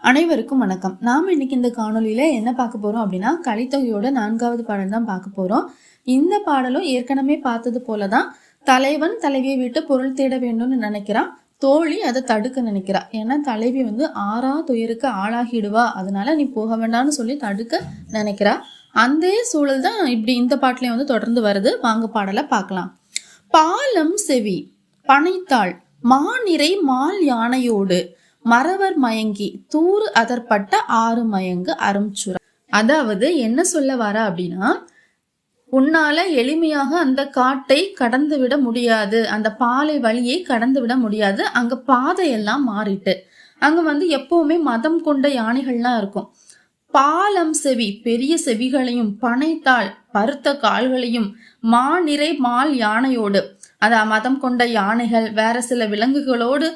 அனைவருக்கும் வணக்கம். நாம் இன்னைக்கு இந்த காணொலியில என்ன பார்க்க போறோம் அப்படின்னா, கலித்தொகையோட 4வது பாடல் தான் பார்க்க போறோம். இந்த பாடலும் ஏற்கனவே பார்த்தது போலதான், தலைவன் தலைவியை விட்டு பொருள் தேட வேண்டும்னு நினைக்கிறான். தோழி அதை தடுக்க நினைக்கிறா. ஏன்னா தலைவி ஆறா துயருக்கு ஆளாகிடுவா, அதனால நீ போக வேண்டாம்னு சொல்லி தடுக்க நினைக்கிறா. அந்த சூழல் தான் இப்படி இந்த பாட்டிலையும் தொடர்ந்து வருது. வாங்க பாடலை பார்க்கலாம். பாலம் செவி பனைத்தாள் மாநிறை மால் யானையோடு மறவர் மயங்கி தூறு அதற்பட்ட ஆறு மயங்கு அரும்சுரம். அதாவது என்ன சொல்ல வர அப்படின்னா, உன்னால எளிமையாக அந்த காட்டை கடந்து விட முடியாது, அந்த பாலை வழியை கடந்து விட முடியாது. அங்க பாதையெல்லாம் மாறிட்டு அங்க எப்பவுமே மதம் கொண்ட யானைகள்லாம் இருக்கும். பாலம் செவி பெரிய செவிகளையும் பனைத்தாள் பருத்த கால்களையும் மாநிறை மால் யானையோடு மதம் கொண்ட யானைகள் வேற சில விலங்குகளோடு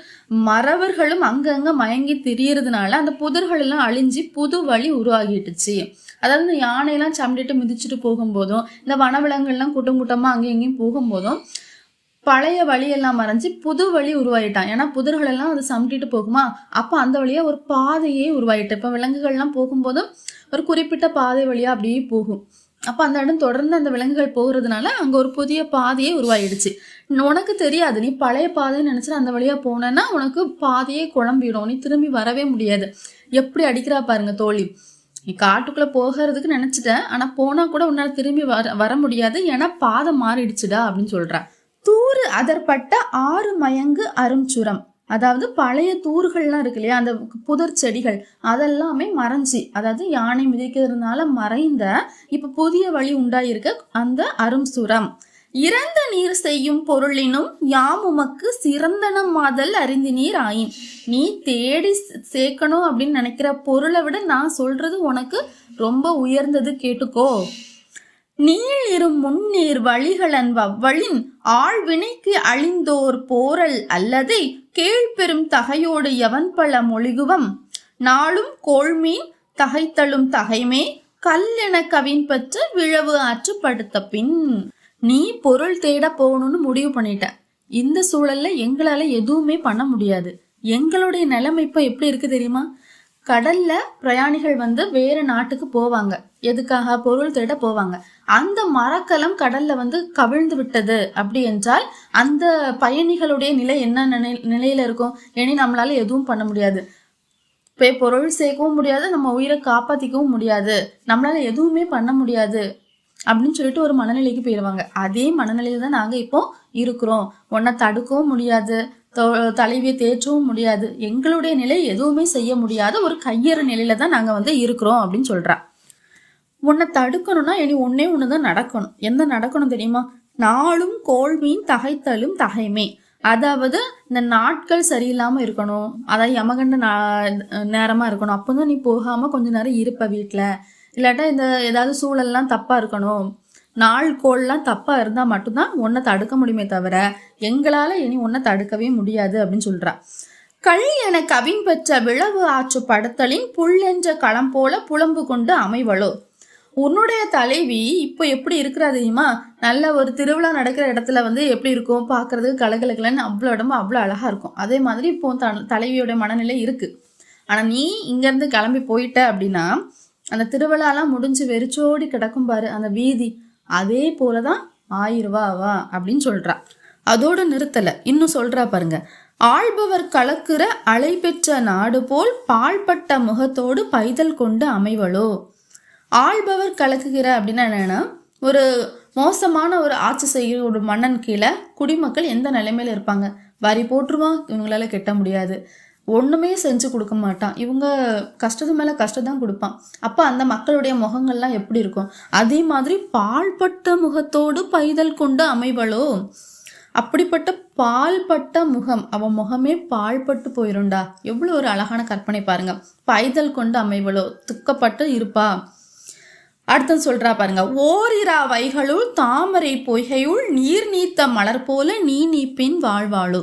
மறவர்களும் அங்கங்க மயங்கி திரியறதுனால அந்த புதர்கள் எல்லாம் அழிஞ்சு புது வழி உருவாகிட்டுச்சு. அதாவது இந்த யானையெல்லாம் சமண்டிட்டு மிதிச்சுட்டு போகும்போதும் இந்த வனவிலங்குகள்லாம் கூட்டம் கூட்டமா அங்கே எங்கேயும் போகும்போதும் பழைய வழியெல்லாம் மறைஞ்சு புது வழி உருவாயிட்டான். ஏன்னா புதர்கள் எல்லாம் அது சமட்டிட்டு போகுமா, அப்ப அந்த வழியா ஒரு பாதையே உருவாயிட்டு. இப்ப விலங்குகள்லாம் போகும்போதும் ஒரு குறிப்பிட்ட பாதை வழியா அப்படியே போகும். அப்ப அந்த இடம் தொடர்ந்து அந்த விலங்குகள் போகிறதுனால அங்க ஒரு புதிய பாதையே உருவாயிடுச்சு. உனக்கு தெரியாது, நீ பழைய பாதைன்னு நினைச்சு அந்த வழியா போனேன்னா உனக்கு பாதையே குழம்பிடும், நீ திரும்பி வரவே முடியாது. எப்படி அடிக்கிறா பாருங்க தோழி. நீ காட்டுக்குள்ள போகிறதுக்கு நினைச்சிட்டேன், ஆனா போனா கூட உன்னால திரும்பி வர முடியாது, ஏன்னா பாதை மாறிடுச்சுடா அப்படின்னு சொல்ற. தூறு அதற்பட்ட ஆறு மயங்கு அரும்சுரம். அதாவது பழைய தூர்கள்லாம் இருக்கு இல்லையா, அந்த புதர் செடிகள் அதெல்லாமே மறைஞ்சி, அதாவது யானை மிதிக்கிறதுனால மறைந்த இப்ப புதிய வழி உண்டாயிருக்க அந்த அரும்சுரம். இறந்த நீர் செய்யும் பொருளினும் யாமுமக்கு சிறந்தன மாதல் அறிந்து நீர் ஆயின். நீ தேடி சேர்க்கணும் அப்படின்னு நினைக்கிற பொருளை விட நான் சொல்றது உனக்கு ரொம்ப உயர்ந்தது, கேட்டுக்கோ. நீள் இரு முன்னீர் வழிகளன் வவ்வளின் ஆழ்வினைக்கு அழிந்தோர் போரல் அல்லதை கீழ்பெரும் தகையோடு எவன் பல மொழிகுவம் நாளும் கோள்மீன் தகைத்தலும் தகைமே கல்லென கவின் பற்று விழவு ஆற்றுப்படுத்த பின். நீ பொருள் தேட போகணும்னு முடிவு பண்ணிட்ட. இந்த சூழல்ல எங்களால எதுவுமே பண்ண முடியாது. எங்களுடைய நிலைமை இப்ப எப்படி இருக்கு தெரியுமா? கடல்ல பிரயாணிகள் வேற நாட்டுக்கு போவாங்க. எதுக்காக? பொருள் தேட போவாங்க. அந்த மரக்கலம் கடல்ல கவிழ்ந்து விட்டது அப்படி என்றால் அந்த பயணிகளுடைய நிலை என்ன நிலையில இருக்கும்? இனி நம்மளால எதுவும் பண்ண முடியாது, பொருள் சேர்க்கவும் முடியாது, நம்ம உயிரை காப்பாத்திக்கவும் முடியாது, நம்மளால எதுவுமே பண்ண முடியாது அப்படின்னு சொல்லிட்டு ஒரு மனநிலைக்கு போயிடுவாங்க. அதே மனநிலையில தான் நாங்க இப்போ இருக்கிறோம். உன்னை தடுக்கவும் முடியாது, தலைவியை தேற்றவும் முடியாது, எங்களுடைய நிலை எதுவுமே செய்ய முடியாத ஒரு கையறு நிலையில தான் நாங்க இருக்கிறோம் அப்படின்னு சொல்றா. உன்னை தடுக்கணும்னா இனி ஒன்னே ஒண்ணுதான் நடக்கணும். என்ன நடக்கணும் தெரியுமா? நாளும் கோள்மீன் தகைத்தலும் தகைமே. அதாவது இந்த நாட்கள் சரியில்லாம இருக்கணும், அதாவது யமகண்ட நேரமா இருக்கணும். அப்பதான் நீ போகாம கொஞ்ச நேரம் இருப்ப வீட்டுல. இல்லாட்டா இந்த ஏதாவது சூழல்லாம் தப்பா இருக்கணும், நாள் கோள்லாம் தப்பா இருந்தா மட்டும்தான் உன்னை தடுக்க முடியுமே தவிர எங்களால இனி உன்னை தடுக்கவே முடியாது அப்படின்னு சொல்றா. கள் என கவின் பெற்ற விழவு ஆற்று படுத்தலின் புல் என்ற களம் போல புலம்பு கொண்டு அமைவளோ. உன்னுடைய தலைவி இப்போ எப்படி இருக்கிறா தெரியுமா? நல்ல ஒரு திருவிழா நடக்கிற இடத்துல எப்படி இருக்கும் பாக்குறதுக்கு, கலகலகலன்னு அவ்வளோ இடமும் அவ்வளோ அழகா இருக்கும். அதே மாதிரி இப்போ தலைவியோட மனநிலை இருக்கு. ஆனா நீ இங்க இருந்து கிளம்பி போயிட்ட அப்படின்னா அந்த திருவிழாலாம் முடிஞ்சு வெறிச்சோடி கிடக்கும் பாரு அந்த வீதி, அதே போலதான் ஆயிருவா அப்படின்னு சொல்றா. அதோட நிறுத்தல, இன்னும் சொல்றா பாருங்க. ஆள்பவர் கலக்குற அலை பெற்ற நாடு போல் பாழ்பட்ட முகத்தோடு பைதல் கொண்டு அமைவளோ. ஆள்பவர் கலக்குகிற அப்படின்னா என்னன்னா, ஒரு மோசமான ஒரு ஆட்சி செய்கிற ஒரு மன்னன் கீழே குடிமக்கள் எந்த நிலைமையில இருப்பாங்க? வரி போட்டுருவான், இவங்களால கெட்ட முடியாது, ஒண்ணுமே செஞ்சு கொடுக்க மாட்டான், இவங்க கஷ்டத்து மேல கஷ்டம் தான் கொடுப்பான். அப்ப அந்த மக்களுடைய முகங்கள்லாம் எப்படி இருக்கும்? அதே மாதிரி பாழ்பட்ட முகத்தோடு பைதல் கொண்டு அமைவளோ. அப்படிப்பட்ட பால்பட்ட முகம், அவன் முகமே பாழ்பட்டு போயிருண்டா. எவ்வளவு ஒரு அழகான கற்பனை பாருங்க. பைதல் கொண்டு அமைவளோ, துக்கப்பட்டு இருப்பா. அடுத்து சொல்றா பாருங்க. ஓரிரா வைகளுள் தாமரை பொய்கையுள் நீர் நீத்த மலர் போல நீ பின் வாழ்வாளோ.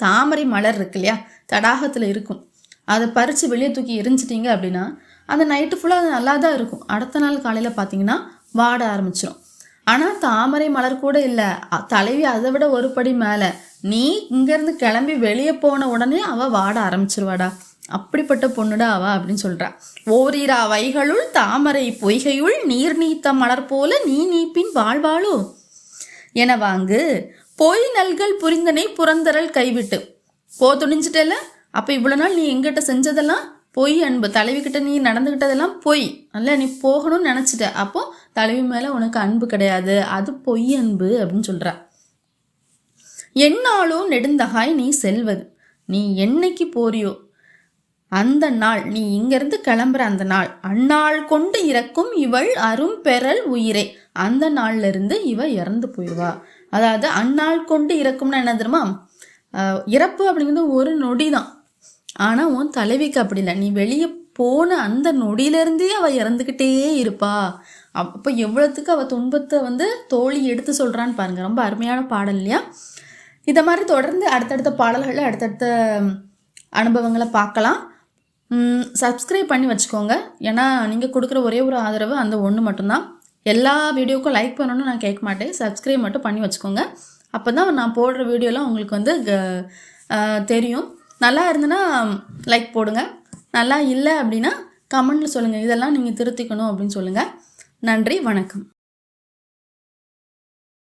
தாமரை மலர் இருக்கு இல்லையா, தடாகத்துல இருக்கும், அதை பறிச்சு வெளியே தூக்கி எரிஞ்சிட்டீங்க அப்படின்னா அந்த நைட்டு ஃபுல்லா அது நல்லா தான் இருக்கும். அடுத்த நாள் காலையில பாத்தீங்கன்னா வாட ஆரம்பிச்சிடும். ஆனா தாமரை மலர் கூட இல்ல, தலைவி அதை விட ஒரு படி மேல. நீ இங்க இருந்து கிளம்பி வெளியே போன உடனே அவ வாட ஆரம்பிச்சிருவாடா. அப்படிப்பட்ட பொண்ணுடா அவ அப்படின்னு சொல்றா. ஓரிரா வைகளுள் தாமரை பொய்கையுள் நீர் நீத்த மலர் போல நீ நீப்பின் வாழ்வாளோ என வாங்கு பொய் நல்கள் புரிந்தனை புறந்தரல் கைவிட்டு. துணிஞ்சிட்டல, அப்போ இவ்வளோ நாள் நீ எங்கிட்ட செஞ்சதெல்லாம் பொய் அன்பு, தலைவிக்கிட்ட நீ நடந்துக்கிட்டதெல்லாம் பொய், அல்ல நீ போகணும்னு நினச்சிட்ட, அப்போ தலைவி மேலே உனக்கு அன்பு கிடையாது, அது பொய் அன்பு அப்படின்னு சொல்கிறா. என்னாலோ நெடுந்தகாய் நீ செல்வது, நீ என்னைக்கு போறியோ அந்த நாள், நீ இங்கிருந்து கிளம்புற அந்த நாள், அந்நாள் கொண்டு இறக்கும் இவள் அரும் பெறல் உயிரே, அந்த நாள்ல இருந்து இவ இறந்து போயிடுவா. அதாவது அந்நாள் கொண்டு இறக்கும்னா என்ன தெரியுமா, இறப்பு அப்படிங்கிறது ஒரு நொடி தான். ஆனால் உன் தலைவிக்கு அப்படி இல்லை, நீ வெளியே போன அந்த நொடியிலேருந்தே அவள் இறந்துக்கிட்டே இருப்பா. அப்போ எவ்வளோத்துக்கு அவள் துன்பத்தை தோழி எடுத்து சொல்கிறான்னு பாருங்க. ரொம்ப அருமையான பாடல் இல்லையா? இதை மாதிரி தொடர்ந்து அடுத்தடுத்த பாடல்களில் அடுத்தடுத்த அனுபவங்களை பார்க்கலாம். சப்ஸ்கிரைப் பண்ணி வச்சுக்கோங்க. ஏன்னா நீங்கள் கொடுக்குற ஒரே ஒரு ஆதரவு அந்த ஒன்று மட்டும்தான். எல்லா வீடியோக்கும் லைக் பண்ணணும்னு நான் கேட்க மாட்டேன், சப்ஸ்கிரைப் மட்டும் பண்ணி வச்சுக்கோங்க. அப்போ தான் நான் போடுற வீடியோலாம் உங்களுக்கு தெரியும். நல்லா இருந்ததுன்னா லைக் போடுங்க, நல்லா இல்லை அப்படின்னா கமெண்ட்டில் சொல்லுங்கள், இதெல்லாம் நீங்கள் திருத்திக்கணும் அப்படின்னு சொல்லுங்கள். நன்றி, வணக்கம்.